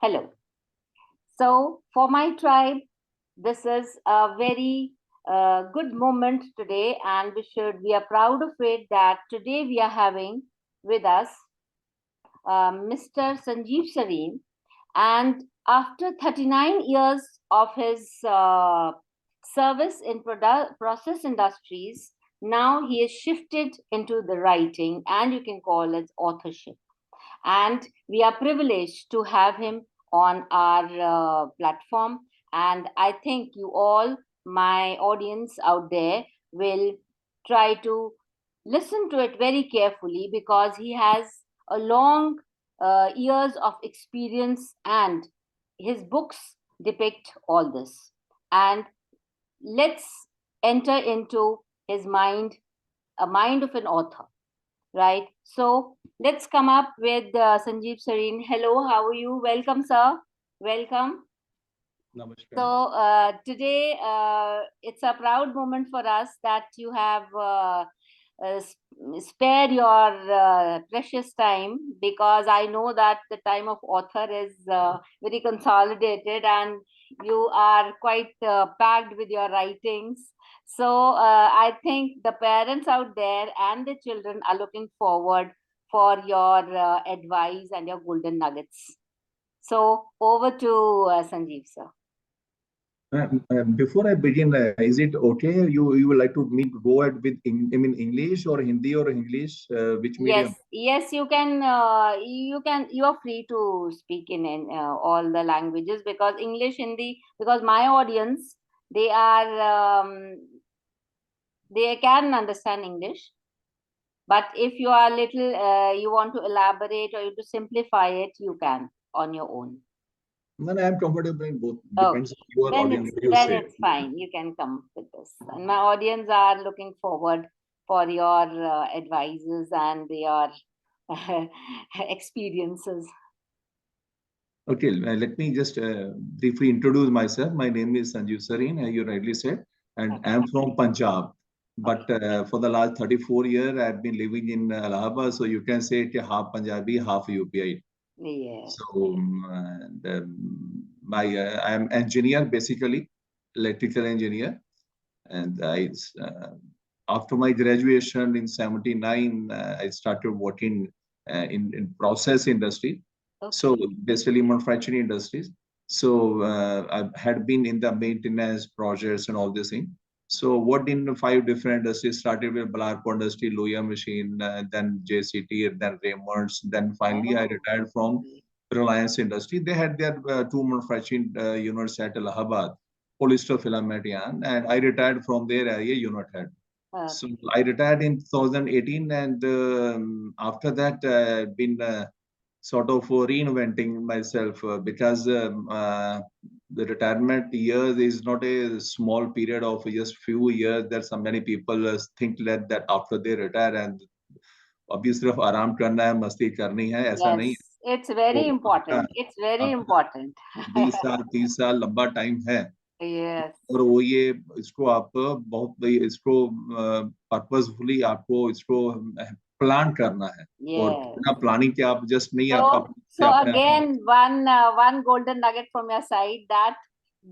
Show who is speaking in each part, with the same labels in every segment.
Speaker 1: Hello. So, for my tribe, this is a very good moment today, and we are proud of it that today we are having with us Mr. Sanjeev Sareen. And after 39 years of his service in process industries, now he is shifted into the writing, and you can call it authorship. And we are privileged to have him on our platform. And I think you all, my audience out there, will try to listen to it very carefully because he has a long years of experience, and his books depict all this. And let's enter into his mind, a mind of an author, right? So let's come up with Sanjeev Sareen. Hello, how are you? Welcome, sir. Welcome.
Speaker 2: Namaskar.
Speaker 1: So today it's a proud moment for us that you have spared your precious time, because I know that the time of author is very consolidated and you are quite packed with your writings. So I think the parents out there and the children are looking forward for your advice and your golden nuggets. So over to Sanjeev, sir.
Speaker 2: Before I begin, is it okay? You would like to me go ahead with English or Hindi or English? Which medium?
Speaker 1: Yes, you can. You are free to speak in all the languages, because English, Hindi. Because my audience, they are they can understand English. But if you are little, you want to elaborate or you to simplify it, you can on your own.
Speaker 2: No, I am comfortable in both.
Speaker 1: Okay,
Speaker 2: Depends on your audience. What you
Speaker 1: then
Speaker 2: say.
Speaker 1: it's fine. You can come with this, and my audience are looking forward for your advices and your experiences.
Speaker 2: Okay, let me just briefly introduce myself. My name is Sanjeev Sareen, as you rightly said, and I
Speaker 1: Okay.
Speaker 2: am from Punjab.
Speaker 1: Okay.
Speaker 2: But for the last 34 years, I've been living in Allahabad, so you can say it half Punjabi, half UPI.
Speaker 1: Yes.
Speaker 2: So I am engineer basically, electrical engineer, and after my graduation in '79, I started working in process industry. So
Speaker 1: Okay.
Speaker 2: basically manufacturing industries. So I had been in the maintenance projects and all this thing. So worked in 5 different industries. Started with Balarko industry, Loya machine, then JCT, then Raymond's. Then finally I
Speaker 1: Oh.
Speaker 2: retired from Reliance Industry. They had their two manufacturing units at Allahabad, polyester filament yarn, and I retired from there as a unit head. So
Speaker 1: Okay.
Speaker 2: I retired in 2018, and after that, I've been sort of reinventing myself because the retirement years is not a small period of just few years. There are so many people think that after they retire and अभी सिर्फ आराम करना है मस्ती करनी है ऐसा नहीं है
Speaker 1: Yes, it's
Speaker 2: तो
Speaker 1: very
Speaker 2: आपका
Speaker 1: important. It's very
Speaker 2: आपका
Speaker 1: important.
Speaker 2: 20 साल 30 साल लंबा टाइम है
Speaker 1: Yes.
Speaker 2: और वो ये इसको आप बहुत इसको पर्पसफुली आपको इसको प्लान करना है और
Speaker 1: Yes.
Speaker 2: बिना प्लानिंग के आप जस्ट नहीं आप
Speaker 1: So,
Speaker 2: अपने से
Speaker 1: so
Speaker 2: अपने आप
Speaker 1: again, one golden nugget from your side, that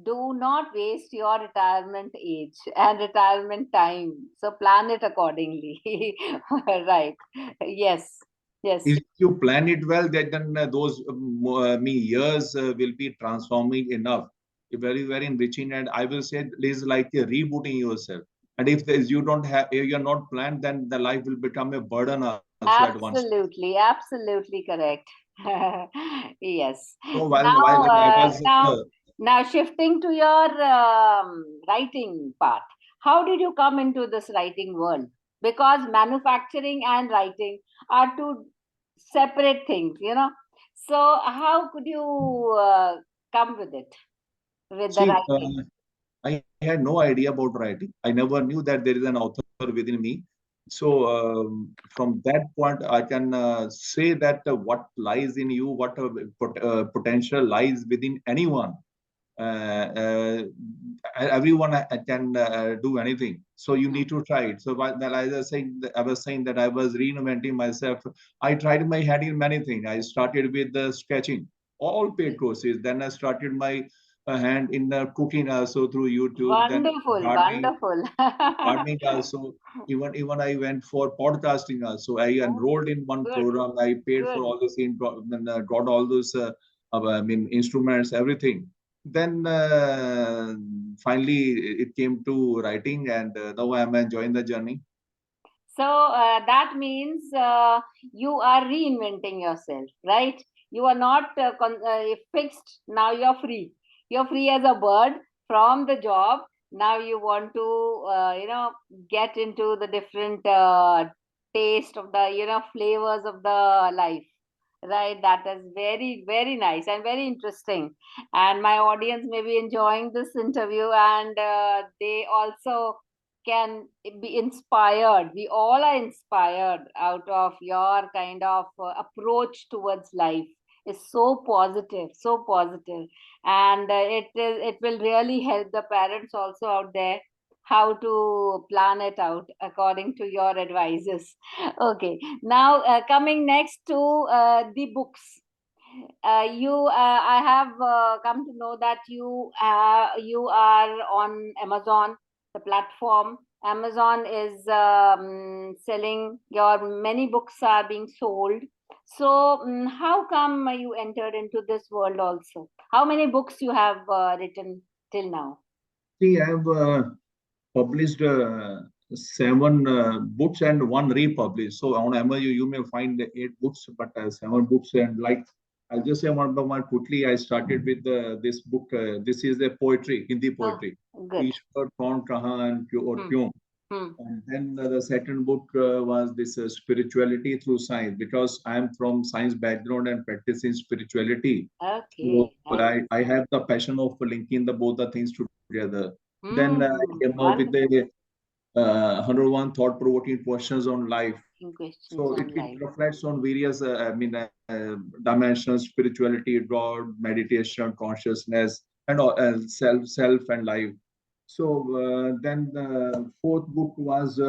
Speaker 1: do not waste your retirement age and retirement time. So plan it accordingly. Right. Yes. Yes.
Speaker 2: if you plan it well then those years will be transforming enough very very enriching and I will say it is like rebooting yourself and if you don't have if you're not planned then the life will become a burden also at one stage.
Speaker 1: Absolutely. Absolutely correct. Yes.
Speaker 2: So while
Speaker 1: Now,
Speaker 2: I was
Speaker 1: now shifting to your writing part. How did you come into this writing world? Because manufacturing and writing are two separate things, you know. So how could you come with it, with the
Speaker 2: see
Speaker 1: writing?
Speaker 2: I had no idea about writing. I never knew that there is an author within me. So from that point, I can say that what lies in you, what potential lies within anyone. Uh, Everyone can do anything. So you need to try it. So I was saying that I was reinventing myself. I tried my hand in many things. I started with sketching all paid courses. Then I started my hand in cooking also through YouTube. Then
Speaker 1: Wonderful,
Speaker 2: gardening,
Speaker 1: wonderful.
Speaker 2: gardening also. Even I went for podcasting also. I
Speaker 1: Oh,
Speaker 2: enrolled in one
Speaker 1: good,
Speaker 2: program. I paid for
Speaker 1: good.
Speaker 2: all this, got all those I mean instruments, everything. Then finally it came to writing, and now I'm enjoying the journey.
Speaker 1: So that means you are reinventing yourself, right? You are not fixed. Now you're free. You're free as a bird from the job. Now you want to, get into the different taste of the, flavors of the life. Right, that is very, very nice and very interesting. And my audience may be enjoying this interview, and they also can be inspired. We all are inspired out of your kind of approach towards life. Is so positive, so positive, and it will really help the parents also out there how to plan it out according to your advices. Okay, now coming next to the books. I have come to know that you are on Amazon, the platform. Amazon is selling your many books are being sold. So how come you entered into this world also? How many books you have written till now?
Speaker 2: See, I have published seven books and one republished. So on Amazon, you may find the 8 books, but seven books. And like, I'll just say one by one quickly. I started with this book. This is a poetry, Hindi
Speaker 1: Oh,
Speaker 2: poetry.
Speaker 1: good.
Speaker 2: Ishwar, Kaun, Kahan, and or
Speaker 1: Hmm.
Speaker 2: Kyun.
Speaker 1: Hmm.
Speaker 2: And then the second book was this spirituality through science, because I am from science background and practicing spirituality. So
Speaker 1: Okay, nice.
Speaker 2: I have the passion of linking the both the things together. Then I
Speaker 1: Hmm.
Speaker 2: came up with the
Speaker 1: Wonderful.
Speaker 2: 101 thought-provoking questions on life.
Speaker 1: Questions
Speaker 2: So
Speaker 1: on
Speaker 2: it
Speaker 1: life.
Speaker 2: reflects on various, dimensions: spirituality, God, meditation, consciousness, and self and life. So then the fourth book was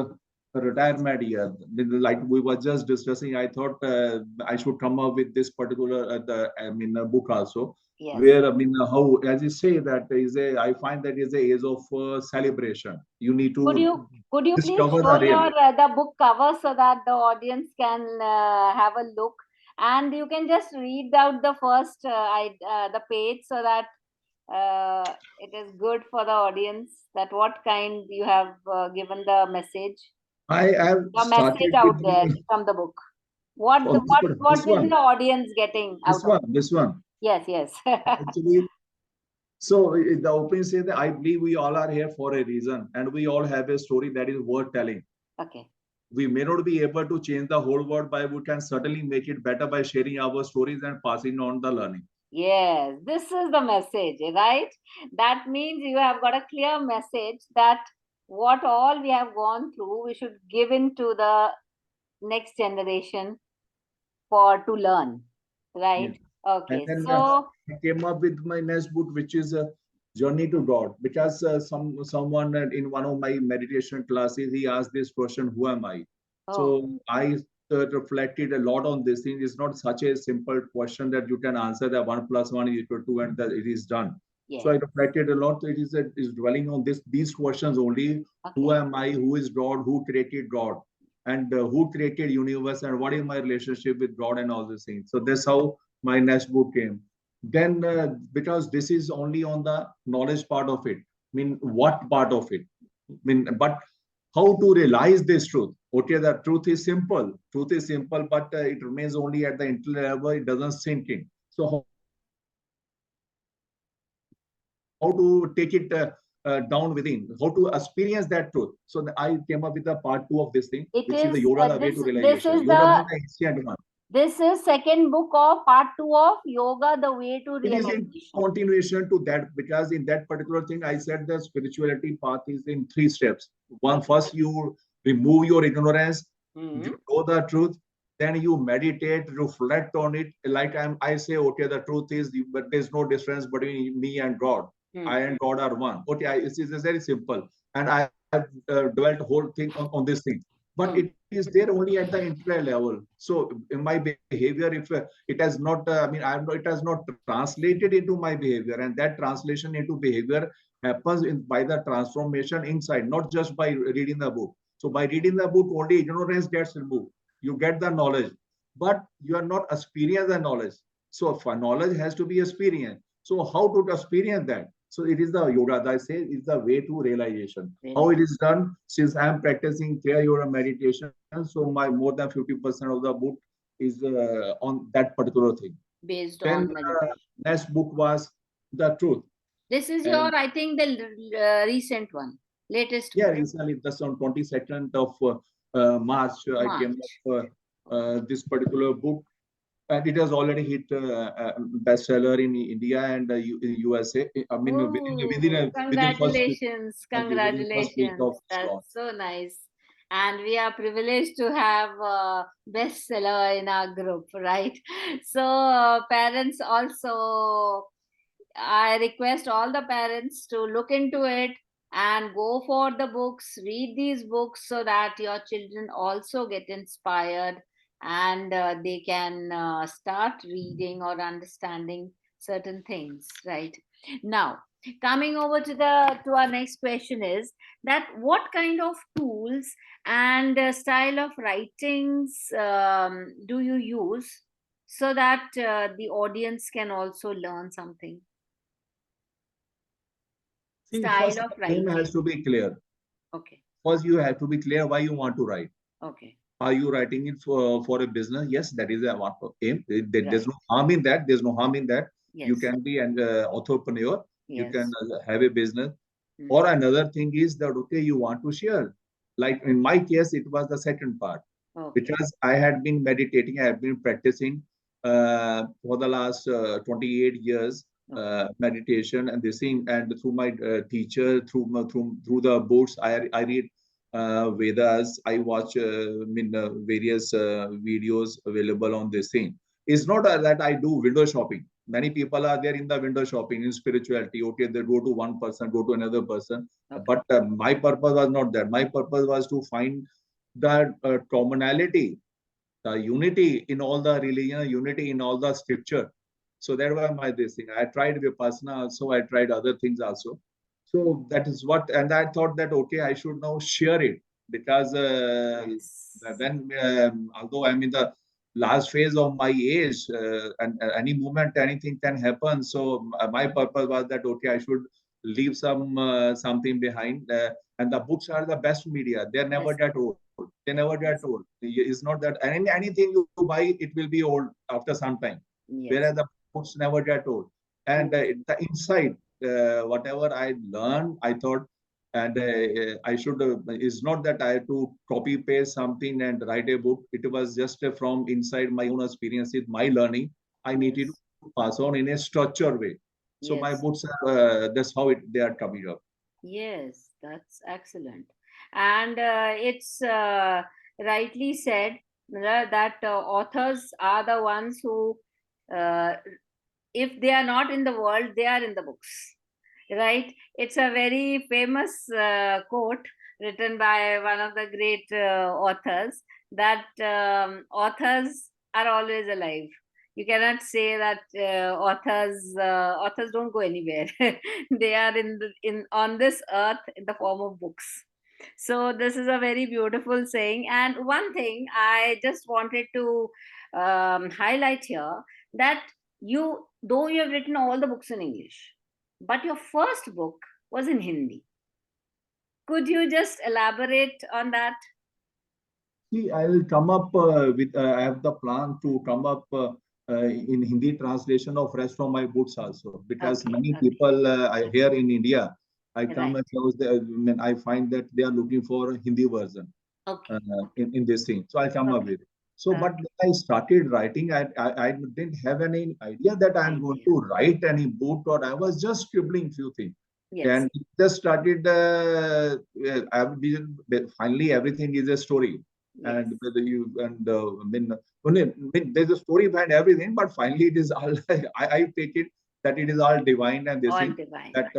Speaker 2: retirement year. Like we were just discussing, I thought I should come up with this particular book also,
Speaker 1: Yes.
Speaker 2: where how, as you say, that is a, I find that is a age of celebration. You need
Speaker 1: Could
Speaker 2: to
Speaker 1: you could you please
Speaker 2: discover
Speaker 1: show
Speaker 2: the real.
Speaker 1: your the book cover so that the audience can have a look, and you can just read out the first the page so that it is good for the audience that what kind you have given
Speaker 2: I have
Speaker 1: the message
Speaker 2: started
Speaker 1: out
Speaker 2: with
Speaker 1: there
Speaker 2: the,
Speaker 1: from the book. What
Speaker 2: oh, this one,
Speaker 1: what
Speaker 2: this
Speaker 1: is
Speaker 2: one,
Speaker 1: the audience getting out
Speaker 2: this
Speaker 1: of
Speaker 2: one,
Speaker 1: it?
Speaker 2: this one.
Speaker 1: Yes, yes.
Speaker 2: Actually, so the opening says that I believe we all are here for a reason, and we all have a story that is worth telling.
Speaker 1: Okay.
Speaker 2: We may not be able to change the whole world, but we can certainly make it better by sharing our stories and passing on the learning.
Speaker 1: Yes, this is the message, right? That means you have got a clear message that what all we have gone through, we should give in to the next generation for to learn,
Speaker 2: Yeah.
Speaker 1: right?
Speaker 2: And
Speaker 1: Okay,
Speaker 2: then
Speaker 1: so
Speaker 2: I came up with my next book, which is Journey to God, because someone in one of my meditation classes, he asked this question, "Who am I?" So
Speaker 1: oh
Speaker 2: I reflected a lot on this thing. It's not such a simple question that you can answer that 1 + 1 is equal to 2 and that it is done. So I
Speaker 1: yes,
Speaker 2: reflected a lot. It is dwelling on these questions only. Who
Speaker 1: okay,
Speaker 2: am I? Who is God? Who created God? And who created universe? And what is my relationship with God and all these things? So that's how my next book came. Then because this is only on the knowledge part of it, I mean, what part of it, I mean, but how to realize this truth. Okay, the truth is simple, but it remains only at the intellect level, it doesn't sink in. So how to take it down within, how to experience that truth. So I came up with the part 2 of this thing, which is the yoga, the
Speaker 1: it
Speaker 2: way to
Speaker 1: is
Speaker 2: realization. Yoga
Speaker 1: this
Speaker 2: being
Speaker 1: is
Speaker 2: the
Speaker 1: the
Speaker 2: ancient one.
Speaker 1: this is second book of part two of Yoga, the way to
Speaker 2: It is in
Speaker 1: realization.
Speaker 2: continuation to that, because in that particular thing, I said the spirituality path is in 3 steps. One,
Speaker 1: Okay.
Speaker 2: first you remove your ignorance, you
Speaker 1: Hmm.
Speaker 2: know the truth, then you meditate, reflect on it. Like I say, okay, the truth is, but there's no difference between me and God.
Speaker 1: Hmm.
Speaker 2: I and God are one. Okay, it's very simple, and I have developed whole thing on this thing. but it is there only at the intellect level. So in my behavior, if it has not, it has not translated into my behavior, and that translation into behavior happens by the transformation inside, not just by reading the book. So by reading the book, only ignorance gets removed. You get the knowledge, but you are not experience the knowledge. So for knowledge has to be experienced. So how to experience that? So it is the yoga, as I say, is the way to realization. How it is done? Since I am practicing clear yoga meditation, so my more than 50% of the book is on that particular thing.
Speaker 1: Based
Speaker 2: Then
Speaker 1: on meditation.
Speaker 2: next book was the truth.
Speaker 1: This is
Speaker 2: And
Speaker 1: your, I think, the recent one, latest
Speaker 2: yeah,
Speaker 1: book.
Speaker 2: recently, just on 22nd of March, I came
Speaker 1: March.
Speaker 2: up this particular book, and it has already hit bestseller in India and in USA. I mean,
Speaker 1: Oh, congratulations.
Speaker 2: within first week
Speaker 1: Congratulations.
Speaker 2: of its
Speaker 1: That's
Speaker 2: launch.
Speaker 1: so nice. And we are privileged to have a bestseller in our group, right? So, parents also, I request all the parents to look into it and go for the books, read these books so that your children also get inspired and they can start reading or understanding certain things, right? Now, coming over to the to our next question is that what kind of tools and style of writings do you use so that the audience can also learn something?
Speaker 2: See,
Speaker 1: Style
Speaker 2: first
Speaker 1: of
Speaker 2: the aim has
Speaker 1: writing.
Speaker 2: to be clear.
Speaker 1: Okay.
Speaker 2: First, you have to be clear why you want to write.
Speaker 1: Okay.
Speaker 2: Are you writing it for a business? Yes, that is a aim. There's
Speaker 1: Right.
Speaker 2: no harm in that. There's no harm in that. You
Speaker 1: Yes.
Speaker 2: can be an entrepreneur. You can
Speaker 1: Yes.
Speaker 2: have a business.
Speaker 1: Mm.
Speaker 2: Or another thing is that, okay, you want to share. Like in my case, it was the second part,
Speaker 1: Okay.
Speaker 2: because I had been meditating, I had been practicing for the last 28 years,
Speaker 1: Okay.
Speaker 2: meditation and this thing, and through my teacher, through the books, I read Vedas, I watch various videos available on this thing. It's not that I do window shopping. Many people are there in the window shopping in spirituality. Okay, they go to one person, go to another person.
Speaker 1: Okay.
Speaker 2: But my purpose was not that. My purpose was to find the commonality, the unity in all the religion, unity in all the scripture. So that was my this thing. I tried Vipassana also. I tried other things also. So that is what, and I thought that okay, I should now share it, because
Speaker 1: Yes.
Speaker 2: when although I'm in the last phase of my age, and any moment anything can happen. So my purpose was that okay, I should leave something behind, and the books are the best media. They're never
Speaker 1: Best.
Speaker 2: that old. They never get
Speaker 1: Yes.
Speaker 2: old. It's not that anything you buy, it will be old after some time.
Speaker 1: Yes.
Speaker 2: Whereas the books never get old. And
Speaker 1: Yes.
Speaker 2: the inside, whatever I learned, I thought, and I should. It's not that I have to copy paste something and write a book. It was just from inside my own experiences, my learning. I needed
Speaker 1: Yes.
Speaker 2: to pass on in a structured way. So my
Speaker 1: Yes.
Speaker 2: books are that's how they are coming up.
Speaker 1: Yes. That's excellent. And it's rightly said that authors are the ones who, uh, if they are not in the world, they are in the books, right? It's a very famous quote written by one of the great authors that authors are always alive. You cannot say that authors don't go anywhere. They are in on this earth in the form of books. So this is a very beautiful saying. And one thing I just wanted to highlight here, that you, though you have written all the books in English, but your first book was in Hindi. Could you just elaborate on that?
Speaker 2: See, I will come up with. I have the plan to come up in Hindi translation of rest of my books also, because
Speaker 1: Okay.
Speaker 2: many
Speaker 1: Okay.
Speaker 2: people I here in India, I come
Speaker 1: Right.
Speaker 2: across I find that they are looking for a Hindi version
Speaker 1: Okay. Okay.
Speaker 2: in this thing. So I'll come up
Speaker 1: Okay.
Speaker 2: with it. So, but
Speaker 1: Okay.
Speaker 2: when I started writing, I didn't have any idea that I'm going
Speaker 1: Idea.
Speaker 2: to write any book, or I was just scribbling few things.
Speaker 1: Yes.
Speaker 2: And it just started, finally everything is a story.
Speaker 1: Yes.
Speaker 2: And whether you, and there's a story behind everything, but finally it is all, I take it that it is all divine and this
Speaker 1: All
Speaker 2: thing,
Speaker 1: divine.
Speaker 2: that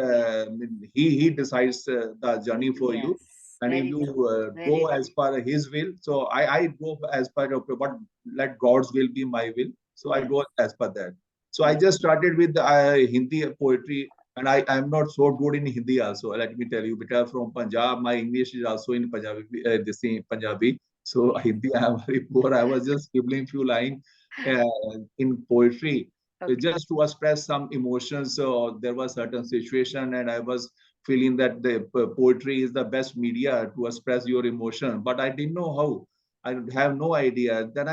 Speaker 2: he decides the journey for
Speaker 1: Yes.
Speaker 2: you. And if
Speaker 1: Very
Speaker 2: you
Speaker 1: true.
Speaker 2: go
Speaker 1: Very
Speaker 2: as per his will, so I go as per, okay, what, let God's will be my will. So
Speaker 1: true.
Speaker 2: I
Speaker 1: Yes.
Speaker 2: go as per that. So I
Speaker 1: Yes.
Speaker 2: just started with Hindi poetry, and I am not so good in Hindi also. Let me tell you, because from Punjab, my English is also in Punjabi, this thing, Punjabi. So
Speaker 1: Yes.
Speaker 2: Hindi, I am very poor. I was just scribbling few lines in poetry
Speaker 1: Okay.
Speaker 2: just to express some emotions. So there was certain situation, and I was feeling that the poetry is the best media to express your emotion, but I didn't know how. I have no idea. Then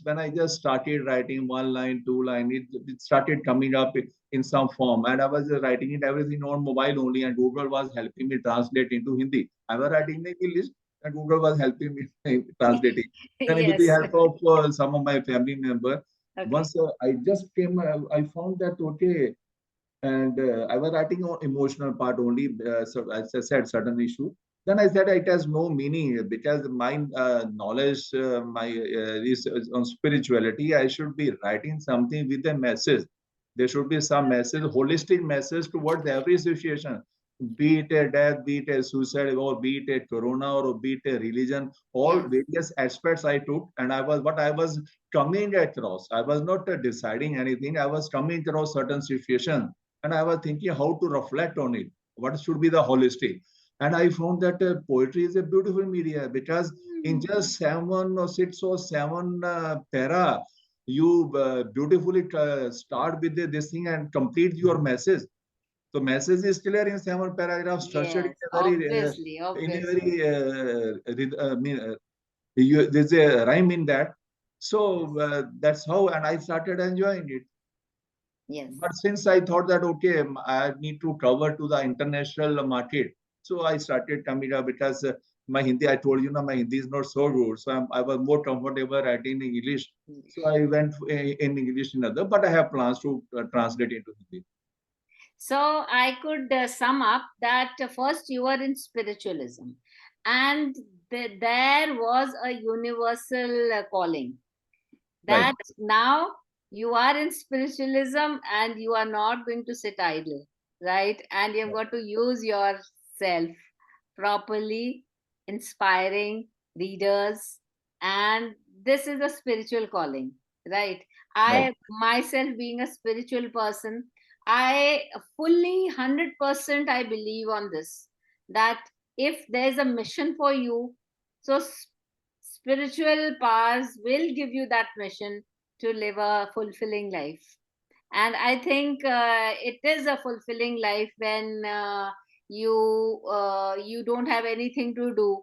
Speaker 2: when I just started writing one line, two line, it started coming up in some form, and I was writing it everything on mobile only, and Google was helping me translate into Hindi. I was writing in English, and Google was helping me translating. Then with the
Speaker 1: Yes.
Speaker 2: help of some of my family member,
Speaker 1: Okay.
Speaker 2: once I just came, I found that okay, and I was writing on emotional part only. So as I said, certain issue. Then I said it has no meaning because my knowledge, my is on spirituality. I should be writing something with a message. There should be some message, holistic message towards every situation. Be it a death, be it a suicide, or be it a corona, or be it a religion, all
Speaker 1: Yes.
Speaker 2: various aspects I took, and I was coming across. I was not deciding anything. I was coming across certain situations, and I was thinking how to reflect on it. What should be the holistic? And I found that poetry is a beautiful media because in just seven or six or seven para, you beautifully start with this thing and complete your message. So message is clear in seven paragraphs, structured
Speaker 1: Yes.
Speaker 2: in a
Speaker 1: Obviously. Obviously.
Speaker 2: there's a rhyme in that. So that's how, and I started enjoying it.
Speaker 1: Yes.
Speaker 2: But since I thought that okay, I need to cover to the international market, so I started coming up because my Hindi, I told you now, my Hindi is not so good, so I was more comfortable writing in English. So I went in English in other, but I have plans to translate into Hindi.
Speaker 1: So I could sum up that first you were in spiritualism, and there was a universal calling,
Speaker 2: Right,
Speaker 1: that now you are in spiritualism and you are not going to sit idle, right? And you've got to use yourself properly, inspiring readers. And this is a spiritual calling, right?
Speaker 2: right.
Speaker 1: I myself being a spiritual person, I fully 100% I believe on this, that if there's a mission for you, so spiritual powers will give you that mission to live a fulfilling life. And I think it is a fulfilling life when you don't have anything to do.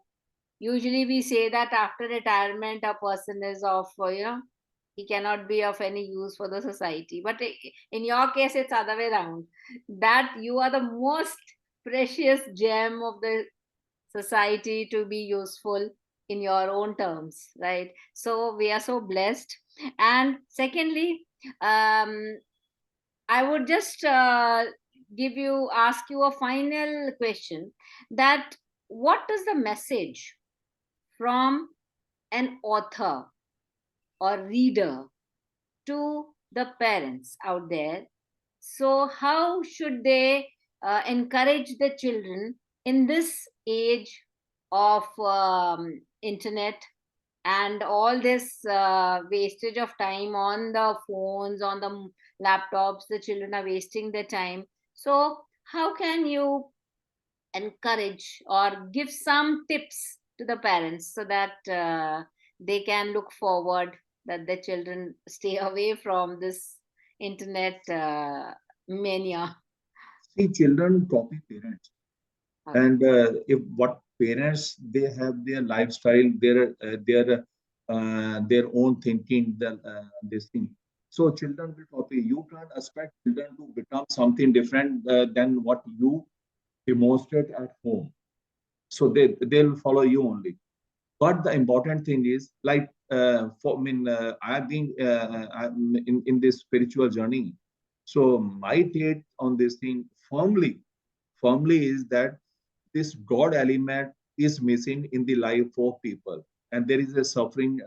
Speaker 1: Usually we say that after retirement a person is of he cannot be of any use for the society, but in your case it's other way around, that you are the most precious gem of the society to be useful in your own terms, right? So we are so blessed. And secondly, um, I would just ask you a final question, that what is the message from an author or reader to the parents out there? So how should they encourage the children in this age of internet and all this wastage of time on the phones, on the laptops? The children are wasting their time. So how can you encourage or give some tips to the parents so that they can look forward, that the children stay away from this internet mania?
Speaker 2: See, children copy parents,
Speaker 1: Okay.
Speaker 2: and if what parents they have their lifestyle, their own thinking, this thing. So children will copy. You can't expect children to become something different than what you demonstrate at home. So they'll follow you only. But the important thing is, like, I've been in this spiritual journey. So my take on this thing firmly is that this God element is missing in the life of people, and there is a suffering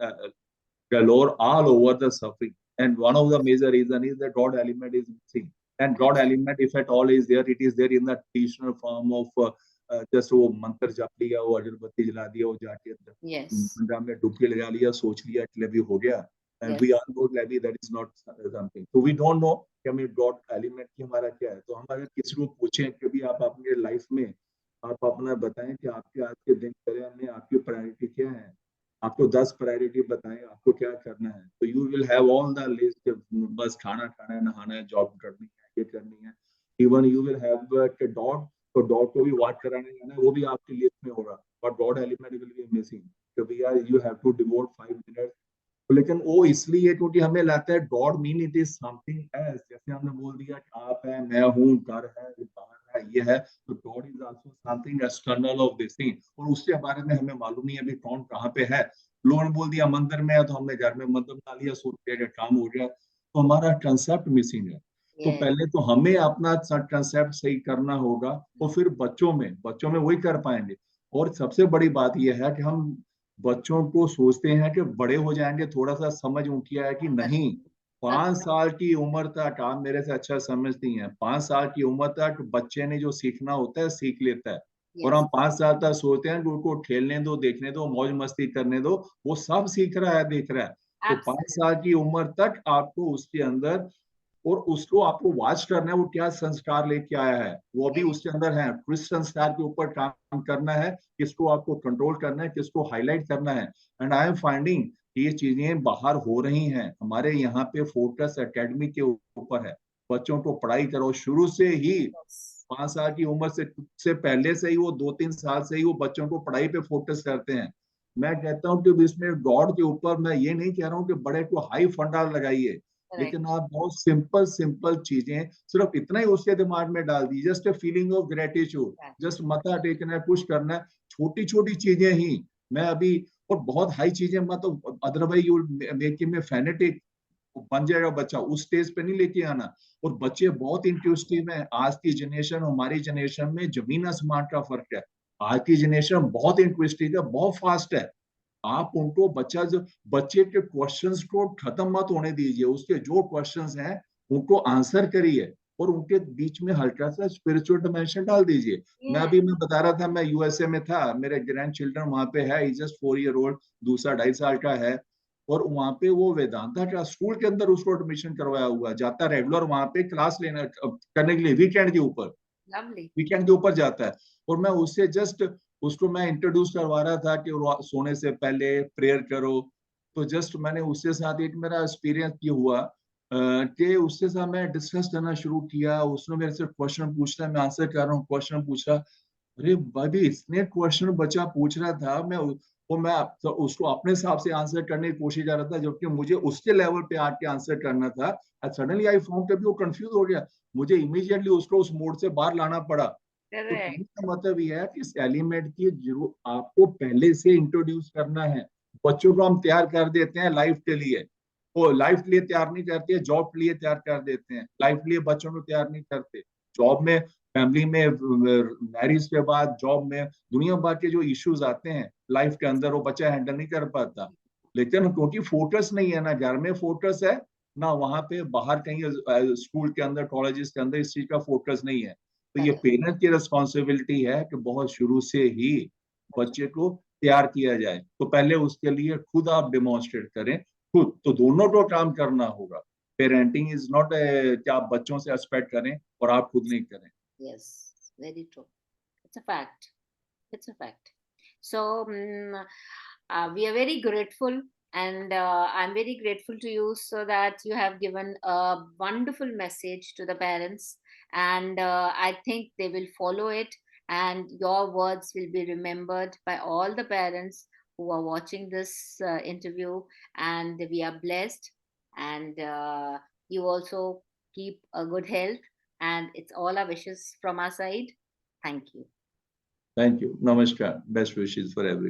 Speaker 2: galore all over the suffering. And one of the major reason is that God element is missing. And God element, if at all is there, it is there in the traditional form of just वो मंत्र जप लिया, वो अगरबत्ती जला दिया, वो जाके अंदर
Speaker 1: Yes.
Speaker 2: गंगा में डुबकी लगा लिया, सोच लिया कि अभी हो गया। And we
Speaker 1: Yes.
Speaker 2: Are no levy, that is not something, तो वी डोंट नो कि हमें गॉड एलिमेंट की हमारा क्या है। तो हम अगर किसी को पूछें कि भी आप अपने लाइफ में आप अपना बताएं कि आपके आज के दिनचर्या में आपकी प्रायोरिटी क्या है, आपको 10 प्रायोरिटी बताएं आपको क्या करना है, तो you will have all the list. बस खाना खाना है, नहाना है, जॉब करनी है, ये करनी है। Even you will have dog, तो डॉग को भी वॉच कराने जाना है, वो भी आपकी लिस्ट में होगा, but god element will be missing. तो भैया you have to devote 5 minute. लेकिन वो इसलिए क्योंकि हमें लगता है god mean it is something else, जैसे हमने बोल दिया कि आप है, मैं हूँ, घर है, बाहर है, ये है, तो God is also something external of this thing, और उसके बारे में हमें मालूम नहीं है अभी कौन कहाँ पे है। लोगों ने बोल दिया मंदिर में है, तो हमने घर में मंदिर बना लिया, सोच लिया कि काम हो गया, तो हमारा कंसेप्ट मिसिंग है। तो
Speaker 1: Yes.
Speaker 2: पहले तो हमें अपना कंसेप्ट सही करना होगा, और फिर बच्चों में वही कर पाएंगे। और सबसे बड़ी बात यह है कि हम बच्चों को सोचते हैं कि बड़े हो जाएंगे, थोड़ा सा समझ उनकी है कि नहीं। 5 साल की उम्र तक, आप मेरे से अच्छा समझती हैं, 5 साल की उम्र तक बच्चे ने जो सीखना होता है सीख लेता है। और
Speaker 1: Yes.
Speaker 2: हम 5 साल तक सोचते हैं कि उनको खेलने दो, देखने दो, मौज मस्ती करने दो, वो सब सीख रहा है, देख रहा है। तो पांच
Speaker 1: Absolutely.
Speaker 2: साल की उम्र तक आपको उसके अंदर, और उसको आपको वॉच करना है वो क्या संस्कार लेके आया है, वो भी
Speaker 1: Very
Speaker 2: उसके अंदर है। किस संस्कार के ऊपर काम करना है, किसको आपको कंट्रोल करना है, किसको हाईलाइट करना है। एंड आई एम फाइंडिंग ये चीजें बाहर हो रही हैं। हमारे यहाँ पे फोकस एकेडमी के ऊपर है। बच्चों को पढ़ाई करो शुरू से ही,
Speaker 1: yes.
Speaker 2: 5 साल की उम्र से पहले से ही, वो 2-3 साल से ही वो बच्चों को पढ़ाई पे फोकस करते हैं। मैं कहता हूँ कि इसमें गॉड के ऊपर मैं ये नहीं कह रहा हूँ कि बड़े को हाई फंडा लगाइए,
Speaker 1: Correct.
Speaker 2: लेकिन आप बहुत सिंपल सिंपल चीजें सिर्फ इतना ही उसके दिमाग में डाल दीजिए, just a feeling of gratitude, just
Speaker 1: Gratitude.
Speaker 2: मथा टेकना है, कुछ करना है, छोटी छोटी चीजें ही। मैं अभी, और बहुत हाई चीजें मत, तो otherwise you make him a fanatic, बन जाएगा बच्चा, उस स्टेज पे नहीं लेके आना। और बच्चे बहुत इंट्यूसिव हैं। आज की जनरेशन, हमारी जनरेशन में जमीन आसमान का फर्क है। आज की जनरेशन बहुत इंट्यूसिव है, बहुत फास्ट है। आप उनको बच्चे के क्वेश्चंस को खत्म मत होने दीजिए, उसके जो क्वेश्चंस हैं उनको आंसर करिए, और उनके बीच में हल्का सा स्पिरिचुअल डिमेंशन डाल दीजिए।
Speaker 1: Yeah.
Speaker 2: मैं बता रहा था, मैं यूएसए में था, मेरे ग्रैंड चिल्ड्रन वहां पे है, जस्ट 4 ईयर ओल्ड, दूसरा 2.5 साल का है। और वहां पे वो वेदांता का स्कूल के अंदर उसको एडमिशन करवाया हुआ, जाता रेगुलर वहां पे क्लास लेना करने के लिए,
Speaker 1: Lovely.
Speaker 2: वीकेंड के ऊपर जाता है। और मैं उससे जस्ट, उसको मैं इंट्रोड्यूस करवा रहा था कि सोने से पहले प्रेयर करो। तो जस्ट मैंने उसके साथ एक मेरा एक्सपीरियंस ये हुआ कि उसके साथ मैं डिस्कस करना शुरू किया, उसने मेरे से क्वेश्चन पूछता है, मैं आंसर कर रहा हूँ, क्वेश्चन पूछ रहा। अरे भाई, इतने क्वेश्चन बच्चा पूछ रहा था, मैं तो उसको अपने हिसाब से आंसर करने की कोशिश कर रहा था, जबकि मुझे उसके लेवल पे आके आंसर करना था। सडनली आई फाउंड कि वो कंफ्यूज हो गया, मुझे इमीडिएटली उसको उस मोड से बाहर लाना पड़ा। तो
Speaker 1: Correct.
Speaker 2: कहने का मतलब यह है कि इस एलिमेंट की जरूर आपको पहले से इंट्रोड्यूस करना है। बच्चों को हम तैयार कर देते हैं लाइफ के लिए, वो लाइफ के लिए तैयार नहीं करते, जॉब के लिए तैयार कर देते हैं, लाइफ के लिए बच्चों को तैयार नहीं करते। जॉब में, फैमिली में, मैरिज के बाद जॉब में दुनिया भर के जो इश्यूज आते हैं लाइफ के अंदर, वो बच्चा हैंडल नहीं कर पाता। लेकिन क्योंकि फोकस नहीं है, ना घर में फोकस है, ना वहां पे बाहर कहीं स्कूल के अंदर, कॉलेजेस के अंदर इस चीज का फोकस नहीं है। तो ये
Speaker 1: Correct.
Speaker 2: पेरेंट की रिस्पॉन्सिबिलिटी है कि बहुत शुरू से ही बच्चे को तैयार किया जाए। तो पहले उसके लिए खुद आप डेमोन्स्ट्रेट करें, खुद तो दोनों को काम करना होगा। पेरेंटिंग इज नॉट कि आप बच्चों से एक्सपेक्ट करें और आप खुद नहीं करें।
Speaker 1: Yes. Very true. It's a fact. It's a fact. So we are very grateful, and I'm very grateful to you, so that you have given a wonderful message to the parents, and I think they will follow it, and your words will be remembered by all the parents who are watching this interview, and we are blessed, and you also keep a good health, and it's all our wishes from our side. Thank you.
Speaker 2: Thank you. Namaskar. Best wishes for everyone.